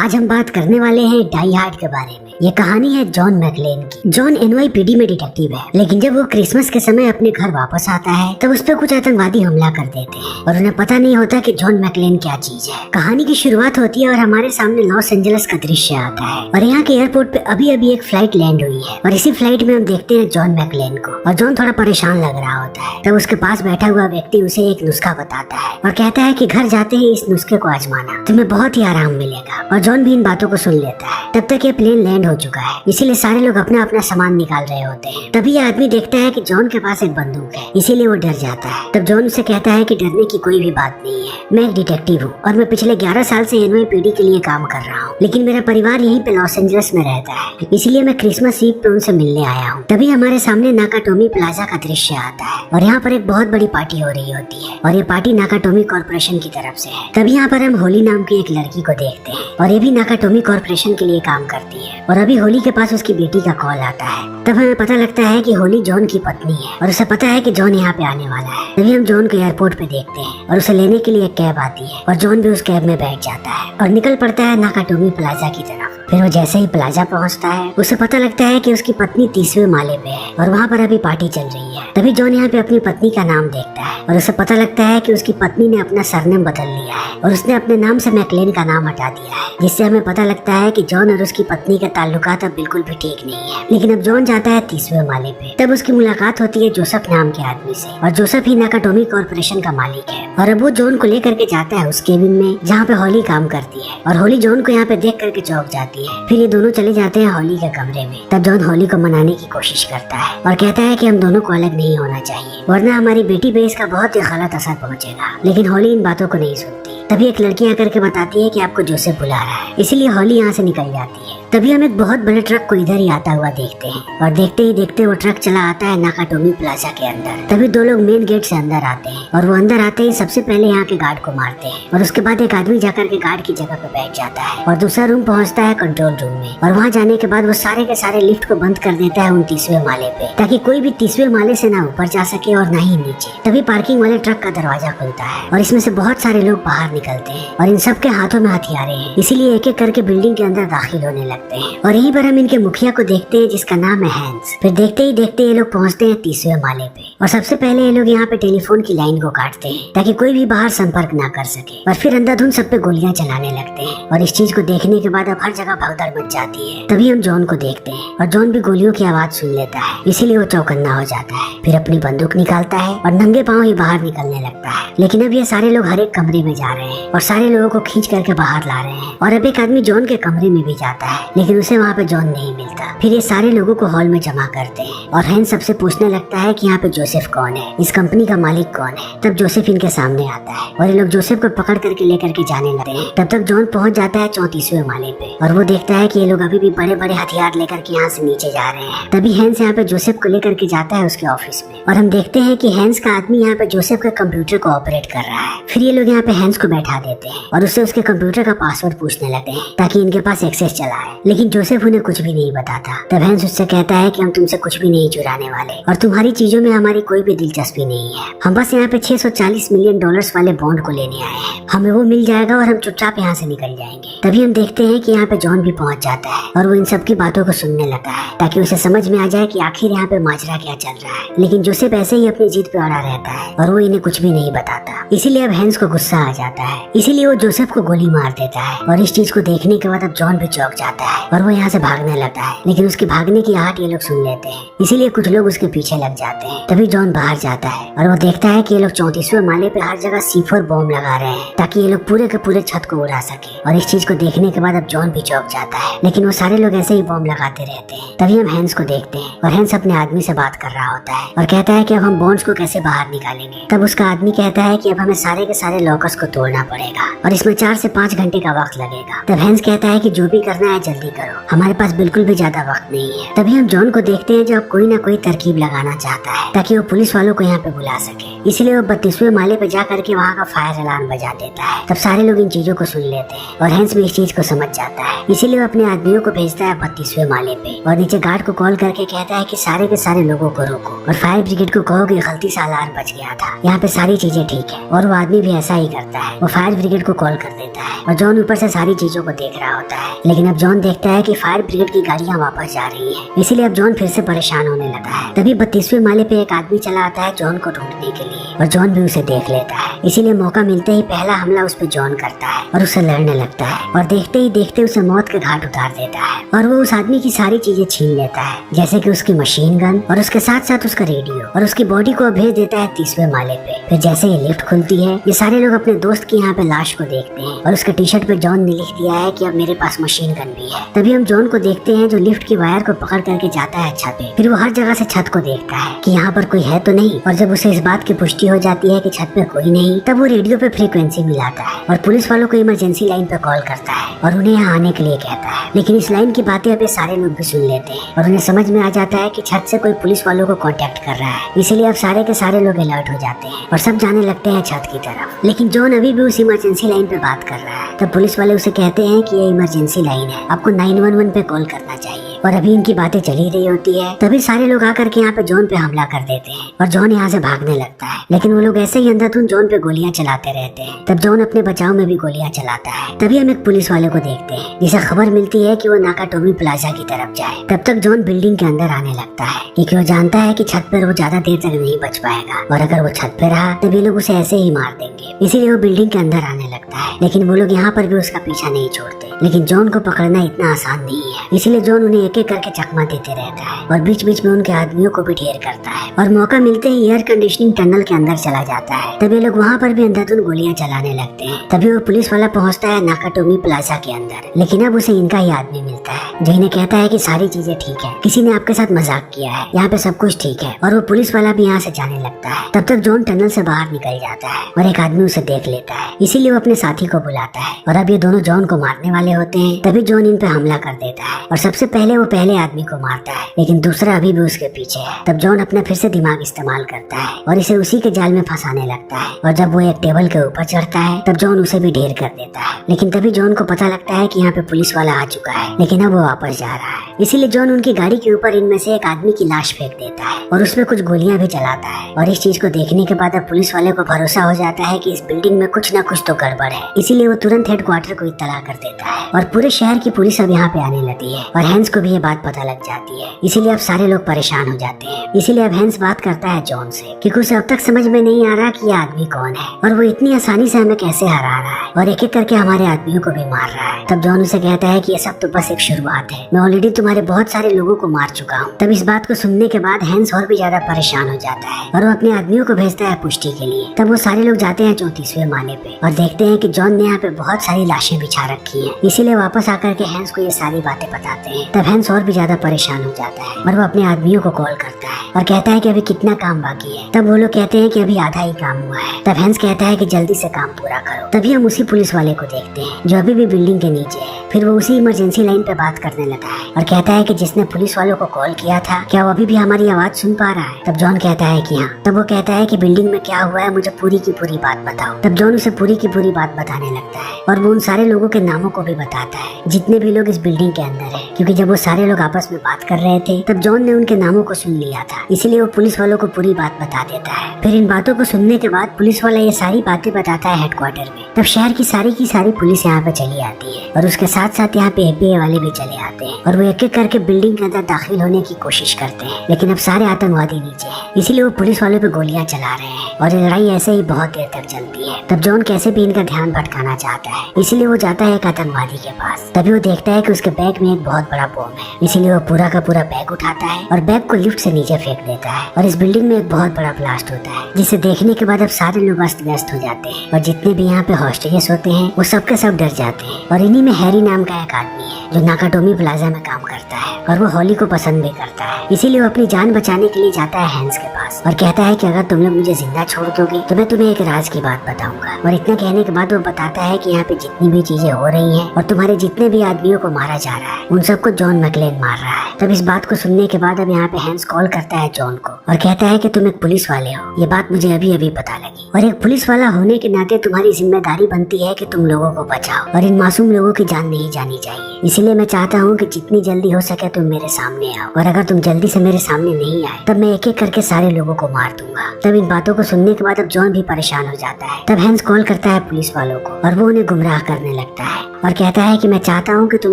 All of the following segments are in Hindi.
आज हम बात करने वाले हैं डाई हार्ड के बारे में। ये कहानी है जॉन मैकलेन की। जॉन NYPD में डिटेक्टिव है, लेकिन जब वो क्रिसमस के समय अपने घर वापस आता है तब उस पर कुछ आतंकवादी हमला कर देते हैं और उन्हें पता नहीं होता कि जॉन मैकलेन क्या चीज है। कहानी की शुरुआत होती है और हमारे सामने लॉस एंजलिस का दृश्य आता है और यहाँ के एयरपोर्ट पे अभी अभी एक फ्लाइट लैंड हुई है और इसी फ्लाइट में हम देखते हैं जॉन मैकलेन को। और जॉन थोड़ा परेशान लग रहा होता है। तब उसके पास बैठा हुआ व्यक्ति उसे एक नुस्खा बताता है और कहता है कि घर जाते ही इस नुस्खे को आजमाना, तुम्हें बहुत ही आराम मिलेगा। और जॉन भी इन बातों को सुन लेता है। तब तक ये प्लेन लैंड हो चुका है, इसीलिए सारे लोग अपना अपना सामान निकाल रहे होते हैं। तभी यह आदमी देखता है कि जॉन के पास एक बंदूक है, इसीलिए वो डर जाता है। तब जॉन उसे कहता है कि डरने की कोई भी बात नहीं है, मैं एक डिटेक्टिव हूँ और मैं पिछले 11 साल से NYPD के लिए काम कर रहा हूँ, लेकिन मेरा परिवार यहीं पे लॉस एंजलिस में रहता है, इसलिए मैं क्रिसमस ईव पे उनसे मिलने आया हूँ। तभी हमारे सामने नाकाटोमी प्लाजा का दृश्य आता है और यहाँ पर एक बहुत बड़ी पार्टी हो रही होती है और ये पार्टी नाकाटोमी कॉर्पोरेशन की तरफ से है। तभी यहाँ पर हम होली नाम की एक लड़की को देखते हैं और ये भी नाकाटोमी कॉर्पोरेशन के लिए काम करती है और अभी होली के पास उसकी बेटी का कॉल आता है। तब हमें पता लगता है कि होली जॉन की पत्नी है और उसे पता है कि जॉन यहाँ पे आने वाला है। तभी हम जॉन को एयरपोर्ट पे देखते हैं और उसे लेने के लिए एक कैब आती है और जॉन भी उस कैब में बैठ जाता है और निकल पड़ता है नाकाटोमी प्लाजा की तरफ। फिर वो जैसे ही प्लाजा पहुंचता है उसे पता लगता है कि उसकी पत्नी 30वें माले पे है और वहाँ पर अभी पार्टी चल रही है। तभी जॉन यहाँ पे अपनी पत्नी का नाम देखता है और उसे पता लगता है कि उसकी पत्नी ने अपना सरनेम बदल लिया है और उसने अपने नाम से मैकलेन का नाम हटा दिया है, जिससे हमें पता लगता है कि जॉन और उसकी पत्नी का ताल्लुकात अब बिल्कुल भी ठीक नहीं है। लेकिन अब जॉन जाता है 30वें माले पे। तब उसकी मुलाकात होती है जोसेफ नाम के आदमी से और जोसेफ ही नाकाटोमी कॉर्पोरेशन का मालिक है और अब वो जॉन को लेकर के जाता है उस केबिन में जहाँ पे हॉली काम करती है और हॉली जॉन को यहाँ पे देख करके चौंक जाती है। फिर ये दोनों चले जाते हैं हॉली के कमरे में। तब जॉन हॉली को मनाने की कोशिश करता है और कहता है कि हम दोनों को अलग नहीं होना चाहिए वरना हमारी बेटी पे इसका बहुत ही गलत असर पहुंचेगा। लेकिन हॉली इन बातों को नहीं सुनती। तभी एक लड़की आकर के बताती है कि आपको जोसेफ बुला रहा है, इसीलिए हॉली यहाँ से निकल जाती है। तभी हम एक बहुत बड़े ट्रक को इधर ही आता हुआ देखते हैं और देखते ही देखते वो ट्रक चला आता है नाकाटोमी प्लाजा के अंदर। तभी दो लोग मेन गेट से अंदर आते हैं और वो अंदर आते ही सबसे पहले यहाँ के गार्ड को मारते हैं और उसके बाद एक आदमी जाकर के गार्ड की जगह पे बैठ जाता है और दूसरा रूम पहुँचता है कंट्रोल रूम में और वहाँ जाने के बाद वो सारे के सारे लिफ्ट को बंद कर देता है 29वें माले पे, ताकि कोई भी 30वें माले से ना ऊपर जा सके और ना ही नीचे। तभी पार्किंग वाले ट्रक का दरवाजा खुलता है और इसमें से बहुत सारे लोग बाहर निकलते हैं और इन सब के हाथों में हथियारे हैं, इसीलिए एक एक करके बिल्डिंग के अंदर दाखिल होने लगते हैं। और यहीं पर हम इनके मुखिया को देखते हैं जिसका नाम है हैंस। फिर देखते ही देखते ये लोग पहुंचते हैं 30वें माले पे और सबसे पहले ये लोग यहाँ पे टेलीफोन की लाइन को काटते हैं ताकि कोई भी बाहर संपर्क ना कर सके और फिर अंधाधुंध सब पे गोलियां चलाने लगते हैं और इस चीज को देखने के बाद अब हर जगह भगदड़ मच जाती है। तभी हम जॉन को देखते हैं और जॉन भी गोलियों की आवाज सुन लेता है, इसीलिए वो चौकन्ना हो जाता है। फिर अपनी बंदूक निकालता है और नंगे पांव ही बाहर निकलने लगता है। लेकिन अब ये सारे लोग हर एक कमरे में जा रहे हैं और सारे लोगों को खींच करके बाहर ला रहे हैं और अब एक आदमी जॉन के कमरे में भी जाता है, लेकिन उसे वहाँ पे जॉन नहीं मिलता। फिर ये सारे लोगों को हॉल में जमा करते हैं और हैंस सबसे पूछने लगता है कि यहाँ पे जोसेफ कौन है, इस कंपनी का मालिक कौन है। तब जोसेफ इनके सामने आता है और ये लोग जोसेफ को पकड़ करके लेकर के जाने लगते हैं। तब तक जॉन पहुंच जाता है 34वें माले पे और वो देखता है कि ये लोग अभी भी बड़े बड़े हथियार लेकर के यहाँ से नीचे जा रहे हैं। तभी हैंस यहाँ पे जोसेफ को लेकर के जाता है उसके ऑफिस में और हम देखते हैं कि हैंस का आदमी यहाँ पे जोसेफ के कंप्यूटर को ऑपरेट कर रहा है। फिर ये लोग यहाँ पे हैंस को बैठा देते हैं और उससे उसके कंप्यूटर का पासवर्ड पूछने लगते हैं ताकि इनके पास एक्सेस चला है, लेकिन जोसेफ उन्हें कुछ भी नहीं बताता। तब हैंस उससे कहता है कि हम तुमसे कुछ भी नहीं चुराने वाले और तुम्हारी चीजों में हमारी कोई भी दिलचस्पी नहीं है, हम बस यहाँ पे $640 मिलियन वाले बॉन्ड को लेने आए हैं, हमें वो मिल जाएगा और हम चुपचाप यहाँ से निकल जाएंगे। तभी हम देखते हैं कि यहाँ पे जॉन भी पहुंच जाता है और वो इन सब की बातों को सुनने लगता है ताकि उसे समझ में आ जाए कि आखिर यहाँ पे माजरा क्या चल रहा है। लेकिन जोसेफ ऐसे ही अपनी जीत पे अड़ा रहता है और वो इन्हें कुछ भी नहीं बताता, इसीलिए अब हैंस को गुस्सा आ जाता है, इसीलिए वो जोसेफ को गोली मार देता है। और इस चीज को देखने के बाद अब जॉन भी चौंक जाता है और वो यहाँ से भागने लगता है, लेकिन उसके भागने की आहट ये लोग सुन लेते हैं, इसीलिए कुछ लोग उसके पीछे लग जाते हैं। तभी जॉन बाहर जाता है और वो देखता है कि ये लोग 34वें माले पे हर जगह C4 बॉम्ब लगा रहे हैं ताकि ये लोग पूरे के पूरे छत को उड़ा सके। और इस चीज को देखने के बाद अब जॉन भी चौंक जाता है, लेकिन वो सारे लोग ऐसे ही बॉम्ब लगाते रहते हैं। तभी हम हैंस को देखते हैं और हैंस अपने आदमी से बात कर रहा होता है और कहता है कि अब हम बॉन्ड्स को कैसे बाहर निकालेंगे। तब उसका आदमी कहता है कि अब हमें सारे के सारे लॉकर्स को तोड़ना पड़ेगा और इसमें 4 से 5 घंटे का वक्त लगेगा। तब हैंस कहता है कि जो भी करना है जल्दी करो, हमारे पास बिल्कुल भी ज्यादा वक्त नहीं है। तभी हम जॉन को देखते हैं जो अब कोई ना कोई तरकीब लगाना चाहता है ताकि वो पुलिस वालों को यहाँ पे बुला सके, इसलिए वो 32वें माले पे जा करके वहाँ का फायर अलार्म बजा देता है। तब सारे लोग इन चीजों को सुन लेते हैं और हैंस भी इस चीज को समझ जाता है, इसीलिए वो अपने आदमियों को भेजता है 32वें माले पे और नीचे गार्ड को कॉल करके कहता है कि सारे के सारे लोगों को रोको और फायर ब्रिगेड को कहो कि गलती से अलार्म बच गया था, यहाँ पे सारी चीजें ठीक है। और वो आदमी भी ऐसा ही करता है, वो फायर ब्रिगेड को कॉल कर देता है और जॉन ऊपर से सारी चीजों को देख रहा होता है। लेकिन अब जॉन देखता है कि फायर ब्रिगेड की गाड़ियां वापस जा रही हैं। इसीलिए अब जॉन फिर से परेशान होने लगा है। तभी 32वें माले पे एक आदमी चला आता है जॉन को ढूंढने के लिए और जॉन भी उसे देख लेता है। इसीलिए मौका मिलते ही पहला हमला उस पे जॉन करता है और उससे लड़ने लगता है और देखते ही देखते उसे मौत के घाट उतार देता है और वो उस आदमी की सारी चीजें छीन लेता है, जैसे कि उसकी मशीन गन और उसके साथ साथ उसका रेडियो, और उसकी बॉडी को भेज देता है 30वें माले पे। फिर जैसे ही लिफ्ट खुलती है ये सारे लोग अपने दोस्त की यहाँ पे लाश को देखते हैं और उसके टी शर्ट पे जॉन ने लिख दिया है कि अब मेरे पास मशीन गन भी है। तभी हम जॉन को देखते हैं जो लिफ्ट की वायर को पकड़ करके जाता है छत पे। फिर वो हर जगह से छत को देखता है कि यहाँ पर कोई है तो नहीं, और जब उसे इस बात की पुष्टि हो जाती है कि छत पे कोई नहीं, तब वो रेडियो पे फ्रीक्वेंसी मिलाता है और पुलिस वालों को इमरजेंसी लाइन पे कॉल करता है और उन्हें यहाँ आने के लिए कहता है। लेकिन इस लाइन की बातें अब सारे लोग भी सुन लेते हैं और उन्हें समझ में आ जाता है कि छत से कोई पुलिस वालों को कांटेक्ट कर रहा है। इसीलिए अब सारे के सारे लोग अलर्ट हो जाते हैं और सब जाने लगते हैं छत की तरफ। लेकिन जॉन अभी भी उस इमरजेंसी लाइन पे बात कर रहा है। तब पुलिस वाले उसे कहते हैं कि ये इमरजेंसी लाइन है, आपको 911 पे कॉल करना चाहिए। और अभी इनकी बातें चली रही होती है तभी सारे लोग आकर के यहाँ पे जॉन पे हमला कर देते हैं और जॉन यहाँ से भागने लगता है। लेकिन वो लोग ऐसे ही अंधाधुंध जॉन पे गोलियां चलाते रहते हैं। तब जॉन अपने बचाव में भी गोलियां चलाता है। तभी हम एक पुलिस वाले को देखते हैं जिसे खबर मिलती है कि वो नाकाटोमी प्लाजा की तरफ जाए। तब तक जॉन बिल्डिंग के अंदर आने लगता है क्योंकि वो जानता है कि छत पर वो ज्यादा देर तक नहीं बच पाएगा और अगर वो छत पे रहा तभी लोग उसे ऐसे ही मार देंगे। इसीलिए वो बिल्डिंग के अंदर आने लगता है। लेकिन वो लोग यहाँ पर भी उसका पीछा नहीं छोड़ते। लेकिन जॉन को पकड़ना इतना आसान नहीं है, इसीलिए जॉन उन्हें एक एक करके चकमा देते रहता है और बीच बीच में उनके आदमियों को भी ढेर करता है और मौका मिलते ही एयर कंडीशनिंग टनल के अंदर चला जाता है। तभी लोग वहाँ पर भी अंधाधुंध गोलियां चलाने लगते हैं। तभी वो पुलिस वाला पहुँचता है नाकाटोमी प्लाजा के अंदर। लेकिन अब उसे इनका ही आदमी मिलता है जो इन्हें कहता है कि सारी चीजें ठीक है, किसी ने आपके साथ मजाक किया है, यहाँ पे सब कुछ ठीक है। और वो पुलिस वाला भी यहाँ से जाने लगता है। तब तक जॉन टनल से बाहर निकल जाता है और एक आदमी उसे देख लेता है, इसीलिए वो अपने साथी को बुलाता है और अब ये दोनों जॉन को मारने वाले होते हैं। तभी जॉन इन पे हमला कर देता है और सबसे पहले वो पहले आदमी को मारता है, लेकिन दूसरा अभी भी उसके पीछे है। तब जॉन अपना फिर से दिमाग इस्तेमाल करता है और इसे उसी के जाल में फंसाने लगता है और जब वो एक टेबल के ऊपर चढ़ता है तब जॉन उसे भी ढेर कर देता है। लेकिन तभी जॉन को पता लगता है कि यहाँ पे पुलिस वाला आ चुका है, लेकिन अब वो वापस जा रहा है। इसीलिए जॉन उनकी गाड़ी के ऊपर इनमें से एक आदमी की लाश फेंक देता है और उसमें कुछ गोलियां भी चलाता है। और इस चीज को देखने के बाद अब पुलिस वाले को भरोसा हो जाता है कि इस बिल्डिंग में कुछ न कुछ तो गड़बड़ है। इसीलिए वो तुरंत हेडक्वार्टर को इत्तला कर देता है और पूरे शहर की पुलिस अब यहाँ पे आने लगती है और हैंस को भी ये बात पता लग जाती है। इसीलिए अब सारे लोग परेशान हो जाते हैं। इसीलिए अब हैंस बात करता है जॉन से क्योंकि उसे अब तक समझ में नहीं आ रहा कि ये आदमी कौन है और वो इतनी आसानी से हमें कैसे हरा रहा है और एक एक करके हमारे आदमियों को भी मार रहा है। तब जॉन उसे कहता है कि ये सब तो बस एक शुरुआत है, मैं ऑलरेडी तुम्हारे बहुत सारे लोगों को मार चुका हूँ। तब इस बात को सुनने के बाद हैंस और भी ज्यादा परेशान हो जाता है और वो अपने आदमियों को भेजता है पुष्टि के लिए। तब वो सारे लोग जाते हैं 34वें माले पे और देखते हैं कि जॉन ने यहाँ पे बहुत सारी लाशें बिछा रखी हैं। इसीलिए वापस आकर के हैंस को ये सारी बातें बताते हैं। तब हैंस और भी ज्यादा परेशान हो जाता है और वो अपने आदमियों को कॉल करता है और कहता है कि अभी कितना काम बाकी है। तब वो लोग कहते हैं कि अभी आधा ही काम हुआ है। तब हैंस कहता है कि जल्दी से काम पूरा करो। तभी हम उसी पुलिस वाले को देखते हैं जो अभी भी बिल्डिंग के नीचे है। फिर वो उसी इमरजेंसी लाइन पे बात करने लगा है और कहता है कि जिसने पुलिस वालों को कॉल किया था क्या वो अभी भी हमारी आवाज सुन पा रहा है। तब जॉन कहता है कि हाँ। तब वो कहता है कि बिल्डिंग में क्या हुआ है मुझे पूरी की पूरी बात बताओ। तब जॉन उसे पूरी की पूरी बात बताने लगता है और वो उन सारे लोगों के नामों को भी बताता है जितने भी लोग इस बिल्डिंग के अंदर है, क्योंकि जब वो सारे लोग आपस में बात कर रहे थे तब जॉन ने उनके नामों को सुन लिया था। इसीलिए वो पुलिस वालों को पूरी बात बता देता है। फिर इन बातों को सुनने के बाद पुलिस वाला ये सारी बातें बताता है हेडक्वार्टर में। तब शहर की सारी पुलिस यहाँ पे चली आती है और उसके साथ साथ यहाँ पे एफबीआई वाले भी चले आते हैं और वो एक एक करके बिल्डिंग के अंदर दाखिल होने की कोशिश करते हैं। लेकिन अब सारे आतंकवादी नीचे हैं, इसीलिए वो पुलिस वालों पे गोलियां चला रहे हैं और ये लड़ाई ऐसे ही बहुत देर तक चलती है। तब जॉन कैसे भी इनका ध्यान भटकाना चाहता है, इसीलिए वो जाता है एक आतंकवादी के पास। तभी वो देखता है कि उसके बैग में एक बहुत बड़ा बम है, इसीलिए वो पूरा का पूरा बैग उठाता है और बैग को लिफ्ट से नीचे फेंक देता है और इस बिल्डिंग में एक बहुत बड़ा ब्लास्ट होता है जिसे देखने के बाद अब सारे लोग अस्त व्यस्त हो जाते हैं और जितने भी यहाँ पे हॉस्टेजेस होते हैं वो सबके सब डर जाते हैं। और इन्हीं में हैरी नाम का एक आदमी है जो नाकाटोमी प्लाजा में काम करता है और वो हॉली को पसंद भी करता है। इसीलिए वो अपनी जान बचाने के लिए जाता है हैंस के पास और कहता है कि अगर तुम लोग मुझे जिंदा छोड़ दोगे तो मैं तुम्हें एक राज की बात बताऊंगा। और इतना कहने के बाद वो बताता है कि यहाँ पे जितनी भी चीजें हो रही हैं और तुम्हारे जितने भी आदमियों को मारा जा रहा है उन सबको जॉन मैकलेन मार रहा है। तब इस बात को सुनने के बाद अब यहाँ पे हैंस कॉल करता है जॉन को और कहता है कि तुम एक पुलिस वाले हो, ये बात मुझे अभी अभी पता लगी और एक पुलिस वाला होने के नाते तुम्हारी जिम्मेदारी बनती है कि तुम लोगों को बचाओ और इन मासूम लोगों की जान नहीं नहीं जानी चाहिए, इसीलिए मैं चाहता हूँ कि जितनी जल्दी हो सके तुम मेरे सामने आओ, और अगर तुम जल्दी से मेरे सामने नहीं आए तब मैं एक एक करके सारे लोगों को मार दूंगा। तब इन बातों को सुनने के बाद अब जॉन भी परेशान हो जाता है। तब हैंस कॉल करता है पुलिस वालों को और वो उन्हें गुमराह करने लगता है और कहता है कि मैं चाहता हूँ कि तुम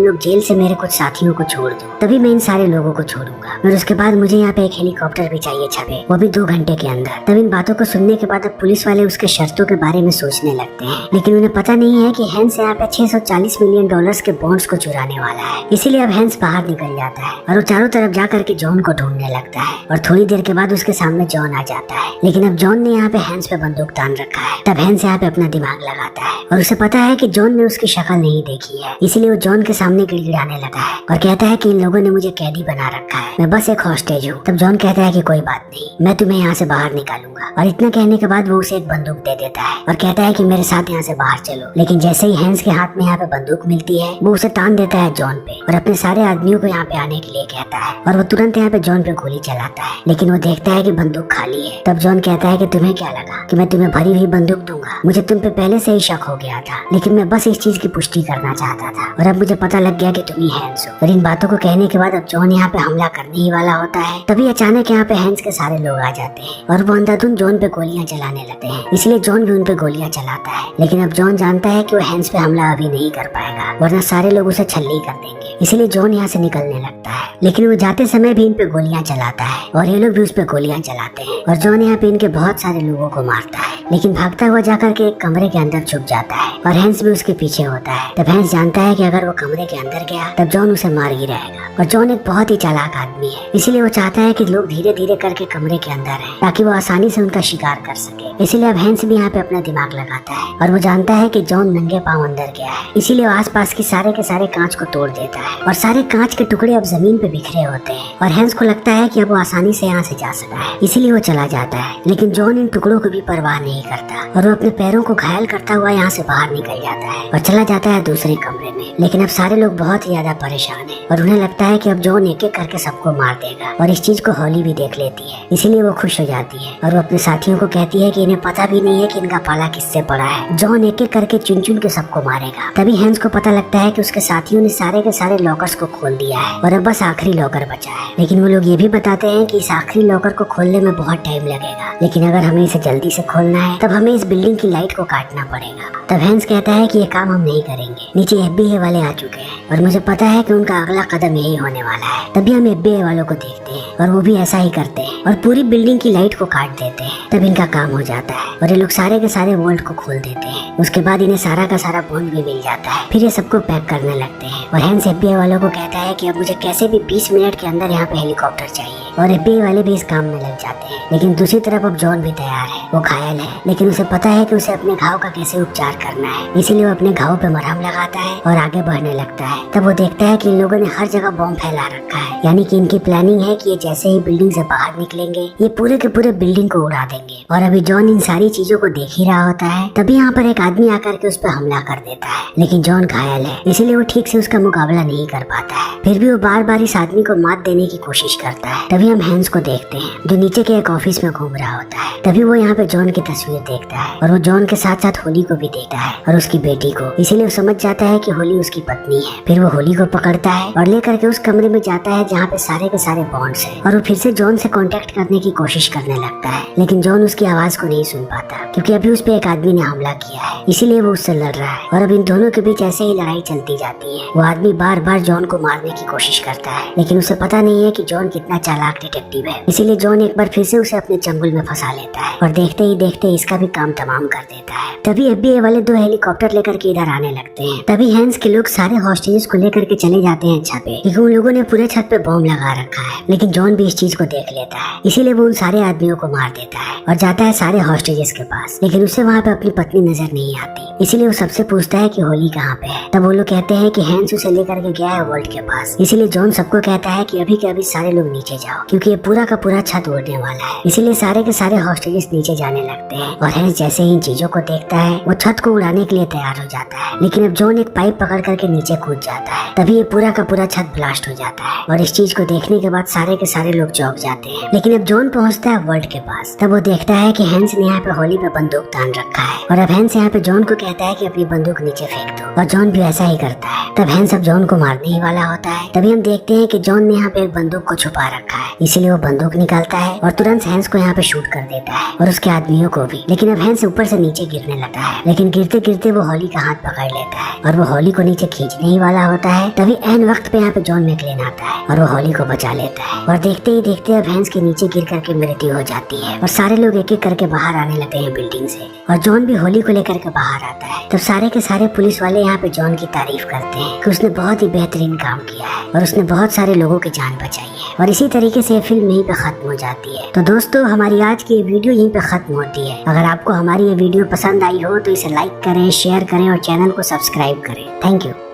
लोग जेल से मेरे कुछ साथियों को छोड़ दो, तभी मैं इन सारे लोगों को छोड़ूंगा, और उसके बाद मुझे यहाँ पे एक हेलीकॉप्टर भी चाहिए छपे, वो भी 2 घंटे के अंदर। तब इन बातों को सुनने के बाद अब पुलिस वाले उसके शर्तों के बारे में सोचने लगते हैं, लेकिन उन्हें पता नहीं है कि हैंस यहाँ पे $640 मिलियन के बॉन्ड्स को चुराने वाला है। इसीलिए अब हैंस बाहर निकल जाता है और वो चारों तरफ जाकर के जॉन को ढूंढने लगता है, और थोड़ी देर के बाद उसके सामने जॉन आ जाता है। लेकिन अब जॉन ने यहाँ पे हैंस पे बंदूक तान रखा है। तब हैंस यहाँ पे अपना दिमाग लगाता है और उसे पता है कि जॉन ने उसकी शक्ल नहीं देखी है, इसलिए वो जॉन के सामने गिड़गिड़ाने लगा है और कहता है कि इन लोगों ने मुझे कैदी बना रखा है, मैं बस एक हॉस्टेज हूँ। तब जॉन कहता है कि कोई बात नहीं, मैं तुम्हें यहाँ से बाहर निकालूंगा, और इतना कहने के बाद वो उसे एक बंदूक दे देता है और कहता है कि मेरे साथ यहाँ से बाहर चलो। लेकिन जैसे ही हैंस के हाथ में यहाँ पे बंदूक मिलती है वो उसे तान देता है जॉन पे और अपने सारे आदमियों को यहाँ पे आने के लिए कहता है, और वो तुरंत यहाँ पे जॉन पे गोली चलाता है। लेकिन वो देखता है कि बंदूक खाली है। तब जॉन कहता है कि तुम्हें क्या लगा कि मैं तुम्हें भरी हुई बंदूक दूंगा? मुझे तुम पे पहले से ही शक हो गया था, लेकिन मैं बस इस चीज की पुष्टि करना चाहता था, और अब मुझे पता लग गया कि तुम ही हैंस हो। और इन बातों को कहने के बाद अब जॉन यहाँ पे हमला करने ही वाला होता है। तभी अचानक यहाँ पे हैंस के सारे लोग आ जाते हैं और वो अंधाधुंध जॉन पे गोलियां चलाने लगते हैं, इसलिए जॉन भी उन पे गोलियां चलाता है। लेकिन अब जॉन जानता है कि वो हैंस पे हमला अभी नहीं कर पाएगा, वरना सारे लोग उसे छल्ली कर देंगे, इसलिए जॉन यहाँ से निकलने लगता है। लेकिन वो जाते समय भी इन पे गोलियां चलाता है और ये लोग भी उस पे गोलियां चलाते हैं, और जॉन यहाँ पे इनके बहुत सारे लोगों को मारता है, लेकिन भागता हुआ जाकर के एक कमरे के अंदर छुप जाता है और हैंस भी उसके पीछे होता है। तब हैंस जानता है कि अगर वो कमरे के अंदर गया तब जॉन उसे मार ही रहेगा, और जॉन एक बहुत ही चालाक आदमी है, इसीलिए वो चाहता है कि लोग धीरे धीरे करके कमरे के अंदर हैं ताकि वो आसानी से उनका शिकार कर सके। इसीलिए अब हैंस भी यहाँ पे अपना दिमाग लगाता है और वो जानता है कि जॉन नंगे पांव अंदर गया है, इसीलिए वो आसपास की सारे के सारे कांच को तोड़ देता है और सारे कांच के टुकड़े अब जमीन पे बिखरे होते हैं, और हैंस को लगता है कि अब वो आसानी से यहाँ से जा सकता है, इसीलिए वो चला जाता है। लेकिन जॉन इन टुकड़ों को भी परवाह नहीं करता और वो अपने पैरों को घायल करता हुआ यहाँ से बाहर निकल जाता है और चला जाता है दूसरे कमरे में। लेकिन अब सारे लोग बहुत ही ज्यादा परेशान हैं और उन्हें लगता है कि अब जॉन एक एक करके सबको मार देगा, और इस चीज को हॉली भी देख लेती है, इसीलिए वो खुश हो जाती है और वो अपने साथियों को कहती है कि इन्हें पता भी नहीं है कि इनका पाला किससे पड़ा है, जॉन एक एक करके चुन चुन के सबको मारेगा। तभी हैंस को पता लगता है कि उसके साथियों ने सारे के सारे लॉकर्स को खोल दिया है और अब बस आखिरी लॉकर बचा है। लेकिन वो लोग ये भी बताते हैं कि इस आखिरी लॉकर को खोलने में बहुत टाइम लगेगा, लेकिन अगर हमें इसे जल्दी से खोलना है तब हमें इस बिल्डिंग की लाइट को काटना पड़ेगा। तब हैंस कहता है कि ये काम हम नहीं करेंगे, नीचे FBI वाले आ चुके हैं और मुझे पता है कि उनका अगला कदम यही होने वाला है। तभी हम FBI वालों को देखते हैं और वो भी ऐसा ही करते हैं और पूरी बिल्डिंग की लाइट को काट देते हैं। तब इनका काम हो जाता है और ये लोग सारे के सारे वोल्ट को खोल देते हैं। उसके बाद इन्हें सारा का सारा बॉन्ड भी मिल जाता है। फिर ये सबको पैक करने लगते हैं और हैंस FBI वालों को कहता है कि अब मुझे कैसे भी 20 मिनट के अंदर यहाँ पे हेलीकॉप्टर चाहिए, और FBI वाले भी इस काम में लग जाते हैं। लेकिन दूसरी तरफ अब जॉन भी तैयार है, वो घायल है, लेकिन उसे पता है कि उसे अपने घाव का कैसे उपचार करना है, इसीलिए वो अपने घाव पे मरहम लगाता है और आगे बढ़ने लगता है। तब वो देखता है कि इन लोगों ने हर जगह बॉम्ब फैला रखा है, यानी कि इनकी प्लानिंग है कि ये जैसे ही बिल्डिंग से बाहर निकलेंगे ये पूरे के पूरे बिल्डिंग को उड़ा देंगे। और अभी जॉन इन सारी चीजों को देख ही रहा होता है, तभी यहाँ पर एक आदमी आकर के उस पर हमला कर देता है, लेकिन जॉन घायल है, इसीलिए वो ठीक से उसका मुकाबला नहीं कर पाता है। फिर भी वो बार बार इस आदमी को मात देने की कोशिश करता है। तभी हम हैंस को देखते हैं जो नीचे के एक ऑफिस में घूम रहा होता है। तभी वो यहाँ पे जॉन की तस्वीर देखता है और वो जॉन के साथ साथ होली को भी देखता है और उसकी बेटी को, इसीलिए वो समझ जाता है कि होली उसकी पत्नी है। फिर वो होली को पकड़ता है और लेकर के उस कमरे में जाता है जहाँ पे सारे के सारे बॉन्ड्स हैं, और वो फिर से जॉन से कांटेक्ट करने की कोशिश करने लगता है, लेकिन जॉन उसकी आवाज को नहीं सुन पाता क्योंकि अभी उस पे एक आदमी ने हमला किया है, इसीलिए वो उससे लड़ रहा है। और अब इन दोनों के बीच ऐसे ही लड़ाई चलती जाती है। वो आदमी बार बार जॉन को मारने की कोशिश करता है, लेकिन उसे पता नहीं है कि जॉन कितना चालाक डिटेक्टिव है, इसीलिए जॉन एक बार फिर से उसे अपने चंगुल में फंसा लेता है और देखते ही देखते इसका भी काम तमाम कर देता है। तभी FBI वाले 2 हेलीकॉप्टर लेकर के इधर आने लगते हैं। तभी हैंस के लोग सारे हॉस्टेजेस को लेकर के चले जाते हैं छत पे, क्योंकि उन लोगों ने पूरे छत पे बॉम्ब लगा रखा है। लेकिन जॉन भी इस चीज को देख लेता है, इसीलिए वो उन सारे आदमियों को मार देता है और जाता है सारे हॉस्टेजेस के पास, लेकिन उसे वहाँ पे अपनी पत्नी नजर नहीं आती, इसीलिए वो सबसे पूछता है कि होली कहाँ पे है। तब वो लोग कहते हैं कि हैंस उसे लेकर के गया है वोल्ट के पास, इसीलिए जॉन सबको कहता है कि अभी के अभी सारे लोग नीचे जाओ क्योंकि ये पूरा का पूरा छत उड़ने वाला है। इसीलिए सारे के सारे हॉस्टेजेस नीचे जाने लगते हैं और हैंस जैसे ही इन चीजों को देखता है वो छत को उड़ाने के लिए तैयार हो जाता है। लेकिन अब जॉन एक पाइप पकड़ करके नीचे कूद बुझ जाता है। तभी ये पूरा का पूरा छत ब्लास्ट हो जाता है और इस चीज को देखने के बाद सारे के सारे लोग चौंक जाते हैं। लेकिन अब जॉन पहुंचता है वर्ल्ड के पास, तब वो देखता है कि हैंस ने यहाँ पे हॉली पे बंदूक तान रखा है और अब हैंस यहाँ पे जॉन को कहता है कि अपनी बंदूक नीचे फेंक दो और जॉन भी ऐसा ही करता है। तब हैंस अब जॉन को मारने ही वाला होता है। तभी हम देखते हैं कि जॉन ने यहाँ पे एक बंदूक को छुपा रखा है, इसीलिए वो बंदूक निकालता है और तुरंत हैंस को यहाँ पे शूट कर देता है और उसके आदमियों को भी। लेकिन अब हैंस ऊपर से नीचे गिरने लगता है, लेकिन गिरते गिरते वो हॉली का हाथ पकड़ लेता है और वो हॉली को नीचे खींचने ही वाला होता है। तभी एन वक्त पे यहाँ पे जॉन मैकलेन आता है और वो हॉली को बचा लेता है और देखते ही देखते अब हैंस के नीचे गिर करके मृत्यु हो जाती है और सारे लोग एक एक करके बाहर आने लगते हैं बिल्डिंग से और जॉन भी हॉली को लेकर के बाहर आता है। तब सारे के सारे पुलिस वाले यहाँ पे जॉन की तारीफ करते हैं कि उसने बहुत ही बेहतरीन काम किया है और उसने बहुत सारे लोगों की जान बचाई है। और इसी तरीके से फिल्म यहीं पे खत्म हो जाती है। तो दोस्तों, हमारी आज की ये वीडियो यहीं पे खत्म होती है। अगर आपको हमारी ये वीडियो पसंद आई हो तो इसे लाइक करें, शेयर करें और चैनल को सब्सक्राइब करें। Thank you.